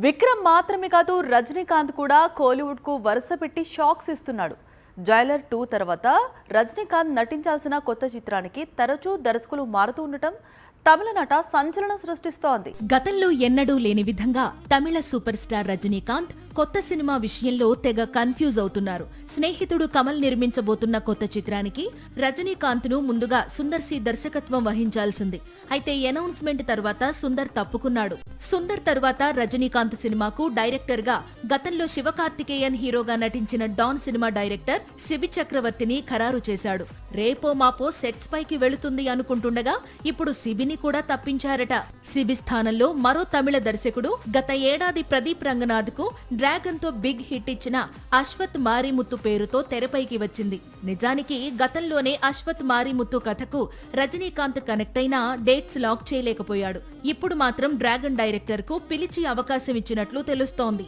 విక్రమ్ మాత్రమే కాదు రజనీకాంత్ కూడా కోలీవుడ్ కు వరుస పెట్టి షాక్స్ ఇస్తున్నాడు. జైలర్ 2 తర్వాత రజనీకాంత్ నటించాల్సిన కొత్త చిత్రానికి తరచూ దర్శకులు మారుతూ ఉండటం తమిళ నట సంచలనం సృష్టిస్తోంది. గతంలో ఎన్నడూ లేని విధంగా తమిళ సూపర్ స్టార్ రజనీకాంత్ కొత్త సినిమా విషయంలో తెగ కన్ఫ్యూజ్ అవుతున్నారు. స్నేహితుడు కమల్ నిర్మించబోతున్న కొత్త చిత్రానికి రజనీకాంత్ ను ముందుగా సుందర్ సి దర్శకత్వం వహించాల్సింది. అయితే అనౌన్స్మెంట్ తర్వాత సుందర్ తప్పుకున్నాడు. సుందర్ తర్వాత రజనీకాంత్ సినిమాకు డైరెక్టర్ గా గతంలో శివకార్తికేయన్ హీరోగా నటించిన డాన్ సినిమా డైరెక్టర్ సిబి చక్రవర్తిని ఖరారు చేశాడు. రేపో మాపో సెట్స్ పైకి వెళుతుంది అనుకుంటుండగా ఇప్పుడు సిబిని కూడా తప్పించారట. సిబి స్థానంలో మరో తమిళ దర్శకుడు గత ఏడాది ప్రదీప్ రంగనాథ్ కు డ్రాగన్ తో బిగ్ హిట్ ఇచ్చిన అశ్వత్ మారిముత్తు పేరుతో తెరపైకి వచ్చింది. నిజానికి గతంలోనే అశ్వత్ మారిముత్తు కథకు రజనీకాంత్ కనెక్ట్ అయినా డేట్స్ లాక్ చేయలేకపోయాడు. ఇప్పుడు మాత్రం డ్రాగన్ డైరెక్టర్ కు పిలిచి అవకాశం ఇచ్చినట్లు తెలుస్తోంది.